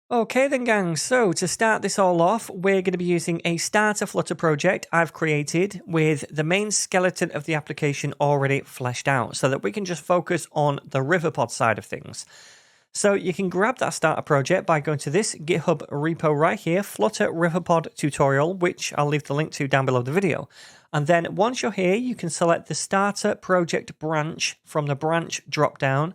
Okay then gang, so to start this all off, we're going to be using a starter Flutter project I've created with the main skeleton of the application already fleshed out so that we can just focus on the Riverpod side of things. So you can grab that starter project by going to this GitHub repo right here, Flutter Riverpod tutorial, which I'll leave the link to down below the video. And then once you're here, you can select the starter project branch from the branch dropdown.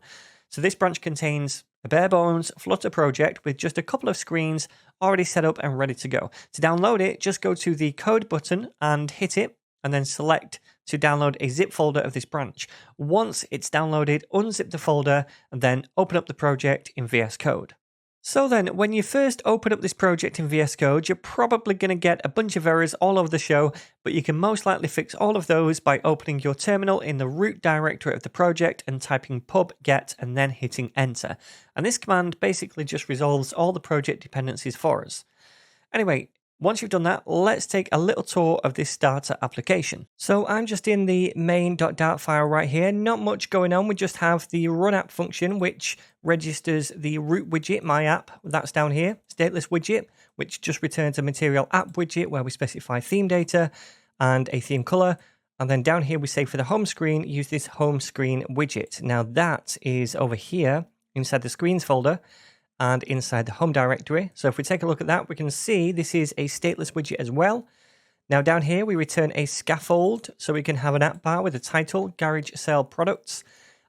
So this branch contains a bare bones Flutter project with just a couple of screens already set up and ready to go. To download it, just go to the code button and hit it, and then select to download a zip folder of this branch. Once it's downloaded, unzip the folder and then open up the project in VS Code. So then, when you first open up this project in VS Code, you're probably going to get a bunch of errors all over the show, but you can most likely fix all of those by opening your terminal in the root directory of the project and typing pub get and then hitting enter. And this command basically just resolves all the project dependencies for us. Anyway, once you've done that, let's take a little tour of this starter application. So I'm just in the main.dart file right here. Not much going on. We just have the run app function, which registers the root widget, my app. That's down here. Stateless widget, which just returns a material app widget where we specify theme data and a theme color. And then down here, we say for the home screen, use this home screen widget. Now that is over here inside the screens folder and inside the home directory. So if we take a look at that, we can see this is a stateless widget as well. Now down here, we return a scaffold, so we can have an app bar with a title, Garage Sale Products.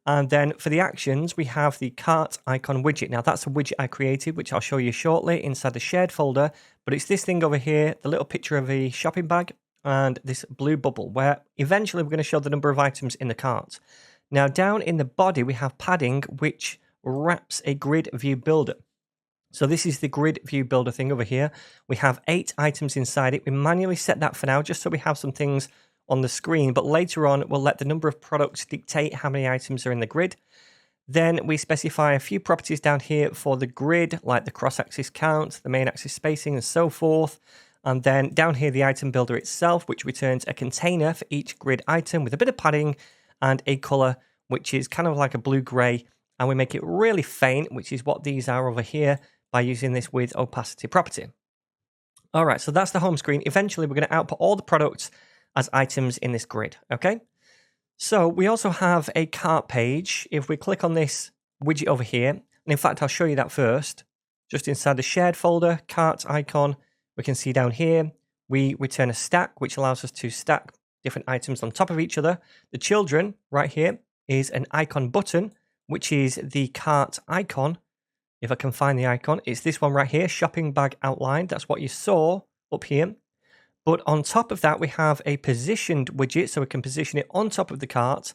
And then for the actions, we have the cart icon widget. Now that's a widget I created, which I'll show you shortly inside the shared folder, but it's this thing over here, the little picture of a shopping bag and this blue bubble, where eventually we're going to show the number of items in the cart. Now down in the body, we have padding, which wraps a grid view builder. So this is the grid view builder thing over here. We have 8 items inside it. We manually set that for now just so we have some things on the screen, but later on we'll let the number of products dictate how many items are in the grid. Then we specify a few properties down here for the grid, like the cross-axis count, the main axis spacing, and so forth. And then down here, the item builder itself, which returns a container for each grid item with a bit of padding and a color, which is kind of like a blue-gray. And we make it really faint, which is what these are over here, by using this with opacity property. All right, so that's the home screen. Eventually, we're going to output all the products as items in this grid, okay? So we also have a cart page. If we click on this widget over here, and in fact, I'll show you that first. Just inside the shared folder, cart icon, we can see down here, we return a stack, which allows us to stack different items on top of each other. The children right here is an icon button, which is the cart icon. If I can find the icon, it's this one right here, shopping bag outline. That's what you saw up here. But on top of that, we have a positioned widget, so we can position it on top of the cart.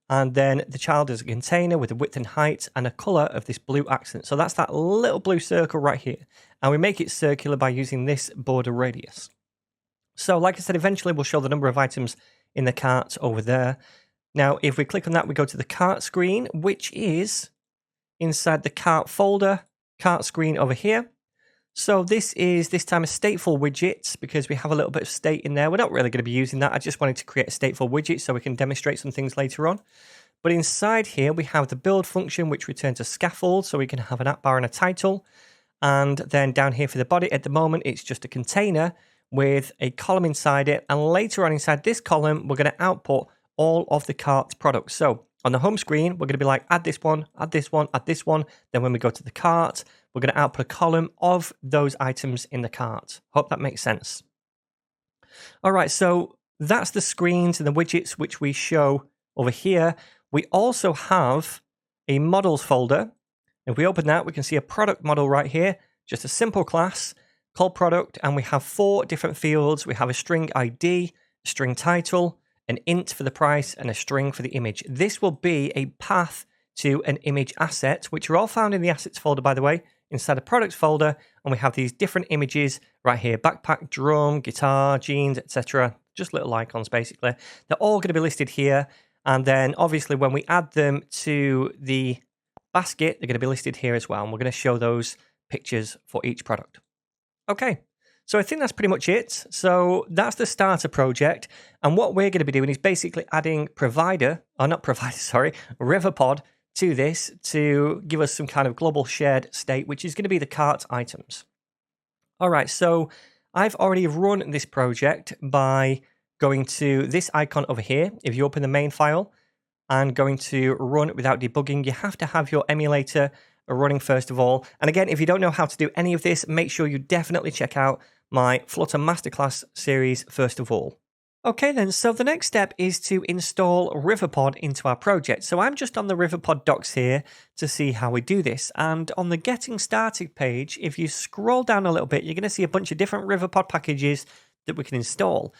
And then the child is a container with a width and height and a color of this blue accent. So that's that little blue circle right here. And we make it circular by using this border radius. So like I said, eventually we'll show the number of items in the cart over there. Now, if we click on that, we go to the cart screen, which is inside the cart folder, cart screen over here. So this is this time a stateful widget because we have a little bit of state in there. We're not really going to be using that. I just wanted to create a stateful widget so we can demonstrate some things later on. But inside here, we have the build function, which returns a scaffold. So we can have an app bar and a title. And then down here for the body, at the moment, it's just a container with a column inside it. And later on inside this column, we're going to output all of the cart products. So on the home screen, we're going to be like, add this one, add this one, add this one. Then when we go to the cart, we're going to output a column of those items in the cart. Hope that makes sense. All right, so that's the screens and the widgets which we show over here. We also have a models folder. If we open that, we can see a product model right here, just a simple class called product, and we have 4 different fields. We have a string ID, a string title, an int for the price, and a string for the image. This will be a path to an image asset, which are all found in the assets folder, by the way, inside the products folder. And we have these different images right here, backpack, drum, guitar, jeans, etc. Just little icons, basically. They're all going to be listed here. And then obviously when we add them to the basket, they're going to be listed here as well. And we're going to show those pictures for each product. Okay. So I think that's pretty much it. So that's the starter project. And what we're going to be doing is basically adding Riverpod to this to give us some kind of global shared state, which is going to be the cart items. All right, so I've already run this project by going to this icon over here. If you open the main file and going to run without debugging, you have to have your emulator running first of all. And again, if you don't know how to do any of this, make sure you definitely check out my Flutter Masterclass series first of all. Okay then, so the next step is to install Riverpod into our project. So I'm just on the Riverpod docs here to see how we do this. And on the Getting Started page, if you scroll down a little bit, you're going to see a bunch of different Riverpod packages that we can install.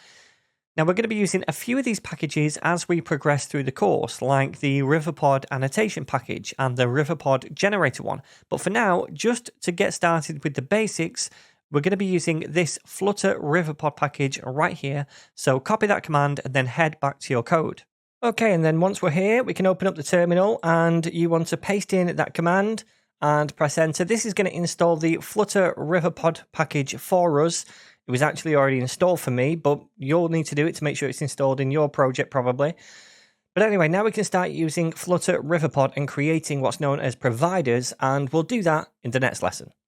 Now we're going to be using a few of these packages as we progress through the course, like the Riverpod annotation package and the Riverpod generator one. But for now, just to get started with the basics, we're going to be using this Flutter Riverpod package right here. So copy that command and then head back to your code. Okay, and then once we're here, we can open up the terminal and you want to paste in that command and press enter. This is going to install the Flutter Riverpod package for us. It was actually already installed for me, but you'll need to do it to make sure it's installed in your project probably. But anyway, now we can start using Flutter Riverpod and creating what's known as providers, and we'll do that in the next lesson.